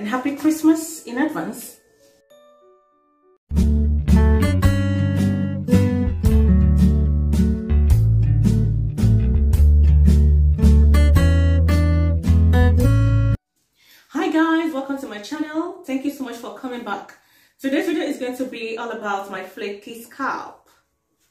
and happy Christmas in advance. Hi guys, welcome to my channel. Thank you so much for coming back. Today's video is going to be all about my flaky scalp.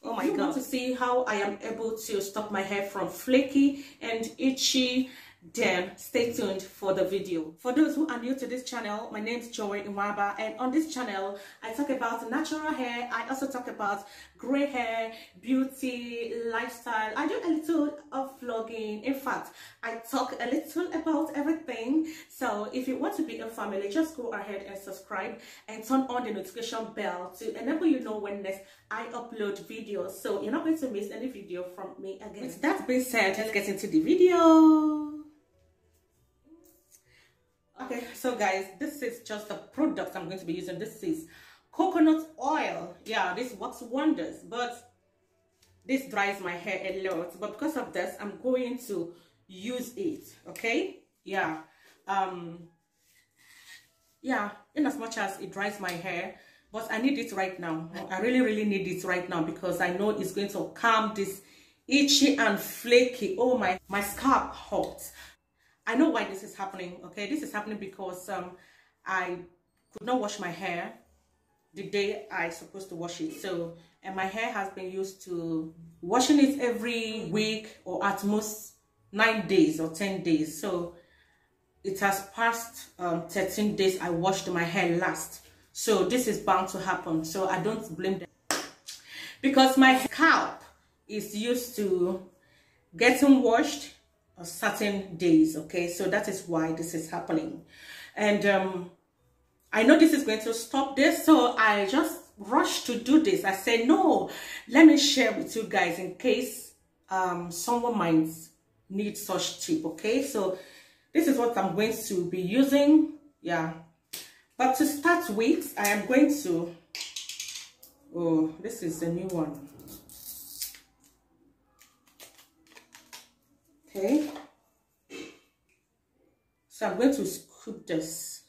Oh my god. You want to see how I am able to stop my hair from flaky and itchy? Then stay tuned for the video. For those who are new to this channel, my name is Joy Nwaba, and on this channel I talk about natural hair. I also talk about gray hair, beauty, lifestyle. I do a little of vlogging. In fact, I talk a little about everything. So if you want to be a family, just go ahead and subscribe and turn on the notification bell to enable you know when next I upload videos, so you're not going to miss any video from me again. With that being said, let's get into the video. Okay, so guys, this is just the product I'm going to be using. This is coconut oil. Yeah, this works wonders, but this dries my hair a lot. But because of this, I'm going to use it. Okay, yeah, yeah, in as much as it dries my hair, but I need it right now. I really need it right now because I know it's going to calm this itchy and flaky. Oh, my scalp hurts. I know why this is happening. Okay, this is happening because I could not wash my hair the day I supposed to wash it. So, and my hair has been used to washing it every week or at most 9 days or 10 days. So it has passed 13 days I washed my hair last. So this is bound to happen. So I don't blame them because my scalp is used to getting washed on certain days. Okay, so that is why this is happening. And I know this is going to stop this, so I just rushed to do this. I said, no, let me share with you guys in case someone might need such tip. Okay, so this is what I'm going to be using. Yeah, but to start with, I am going to, oh, this is a new one. Okay, so I'm going to scoop this.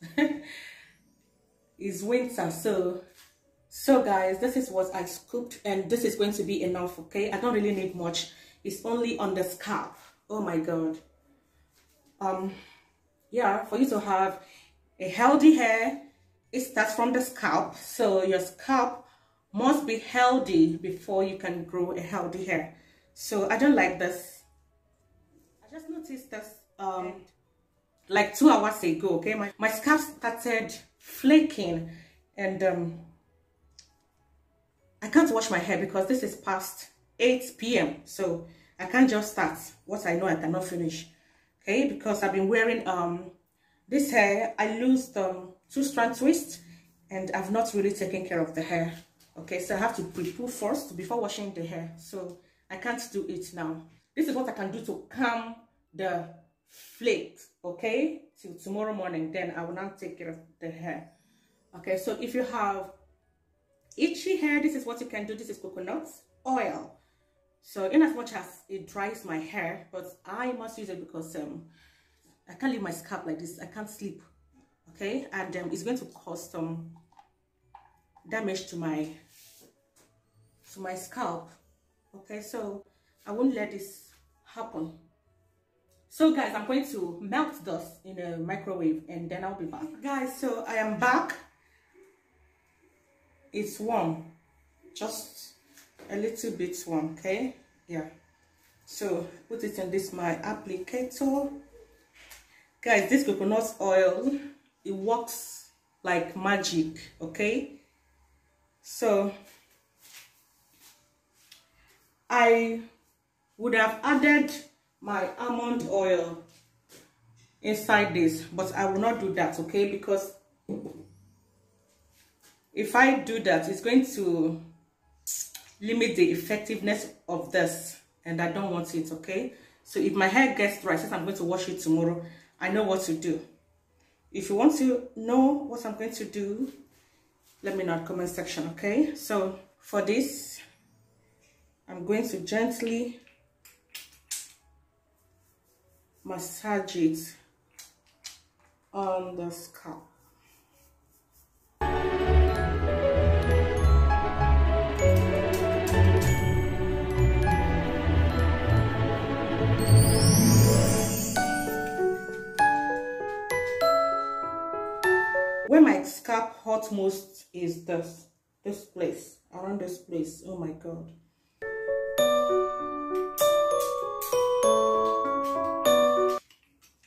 It's winter, so guys, this is what I scooped, and this is going to be enough. Okay, I don't really need much. It's only on the scalp. Oh my god. Yeah, for you to have a healthy hair, it starts from the scalp. So your scalp must be healthy before you can grow a healthy hair. So I don't like this. I just noticed this like 2 hours ago. Okay, my scalp started flaking, and I can't wash my hair because this is past 8 p.m. so I can't just start what I know I cannot finish. Okay, because I've been wearing this hair. I lost 2-strand twist, and I've not really taken care of the hair. Okay, so I have to pre-poo first before washing the hair, so I can't do it now. This is what I can do to calm the flakes, okay, till tomorrow morning. Then I will not take care of the hair. Okay, so if you have itchy hair, this is what you can do. This is coconut oil. So in as much as it dries my hair, but I must use it because I can't leave my scalp like this. I can't sleep. Okay, and it's going to cause some damage to my scalp. Okay, so I won't let this happen. So guys, I'm going to melt this in a microwave, and then I'll be back. Guys, so I am back. It's warm, just a little bit warm. Okay, yeah, so put it in this my applicator. Guys, this coconut oil, it works like magic. Okay, so I would have added my almond oil inside this, but I will not do that. Okay, because if I do that, it's going to limit the effectiveness of this, and I don't want it. Okay, so if my hair gets dry, since I'm going to wash it tomorrow, I know what to do. If you want to know what I'm going to do, let me know in the comment section. Okay, so for this, I'm going to gently massage it on the scalp. where my scalp hurts most is this place, around this place. Oh my god.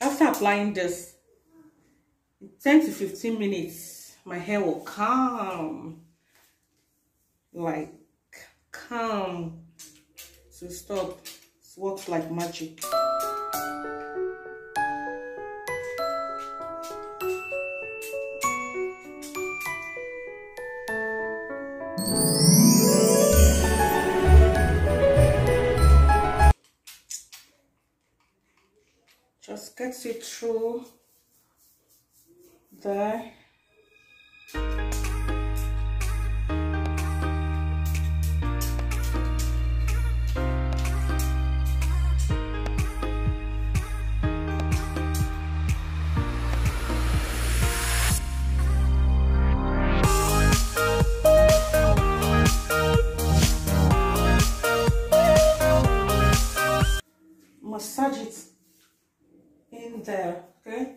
After applying this, in 10 to 15 minutes, my hair will calm, like calm. So stop. It works like magic. Just gets it through there. Massage it in there, okay?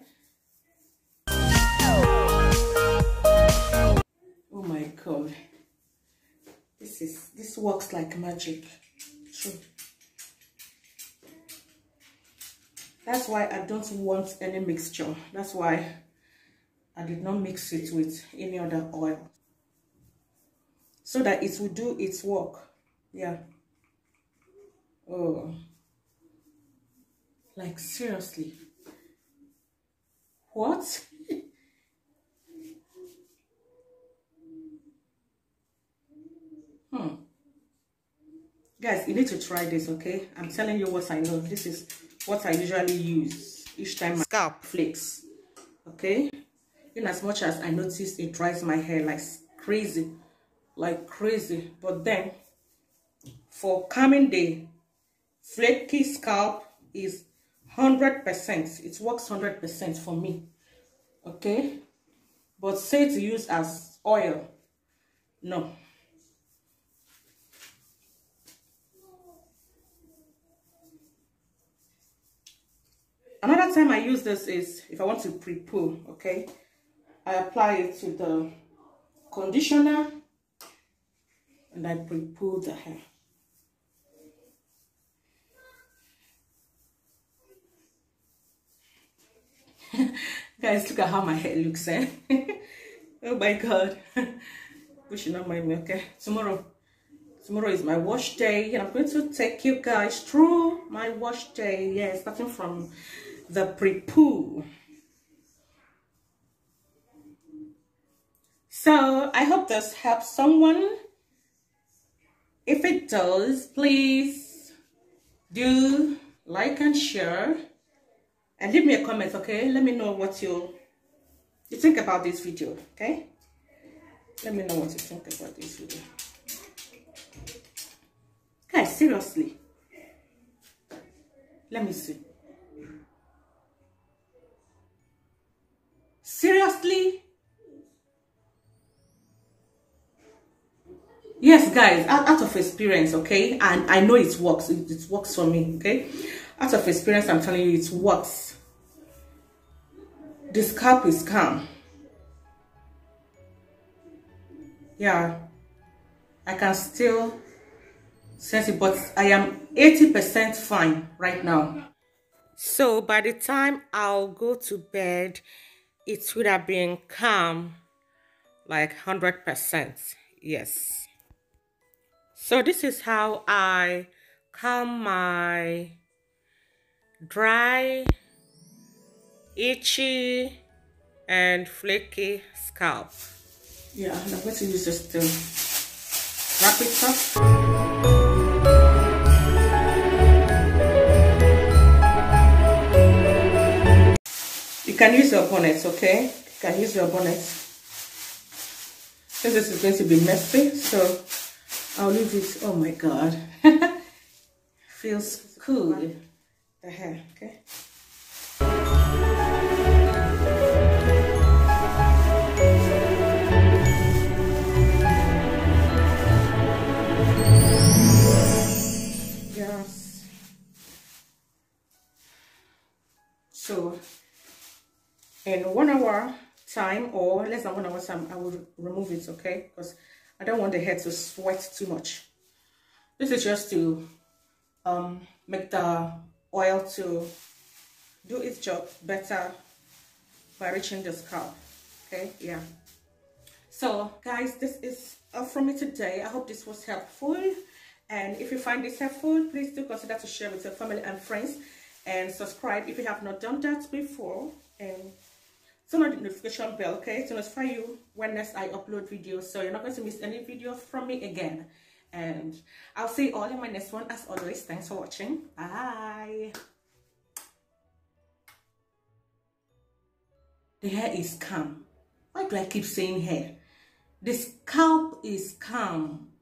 Oh my god, this works like magic. True. That's why I don't want any mixture. That's why I did not mix it with any other oil, so that it will do its work. Yeah. Oh, like seriously. What? Guys, you need to try this, okay? I'm telling you what I know. This is what I usually use each time my scalp flakes, okay? In as much as I notice it dries my hair like crazy, but then for calming the flaky scalp is 100%. It works 100% for me, okay? But say to use as oil, no. Another time I use this is if I want to pre-poo, okay? I apply it to the conditioner and I pre-poo the hair. Guys, look at how my hair looks, eh? Oh my god. We should not mind me, okay? Tomorrow is my wash day, and I'm going to take you guys through my wash day. Yeah, starting from the pre-poo. So I hope this helps someone. If it does, please do like and share. And leave me a comment, okay? Let me know what you think about this video, okay? Let me know what you think about this video. Guys, seriously. Let me see. Seriously? Yes, guys, out of experience, okay? And I know it works. It works for me, okay? Out of experience, I'm telling you, it works. The scalp is calm. Yeah, I can still sense it, but I am 80% fine right now. So by the time I'll go to bed, it would have been calm, like 100%. Yes. So this is how I calm my dry, itchy, and flaky scalp. Yeah, and I'm going to use this to wrap it up. You can use your bonnet, okay? You can use your bonnet. Since this is going to be messy, so I'll leave it. Oh my god. Feels cool. The hair, okay? Yes. So in 1 hour time or less than 1 hour time, I will remove it, okay? Because I don't want the hair to sweat too much. This is just to make the oil to do its job better by reaching the scalp. Okay, yeah. So guys, this is all from me today. I hope this was helpful, and if you find this helpful, please do consider to share with your family and friends, and subscribe if you have not done that before, and turn on the notification bell, okay, to notify you when next I upload videos, so you're not going to miss any video from me again. And I'll see you all in my next one. As always, thanks for watching. Bye. The hair is calm. Why do I keep saying hair? The scalp is calm.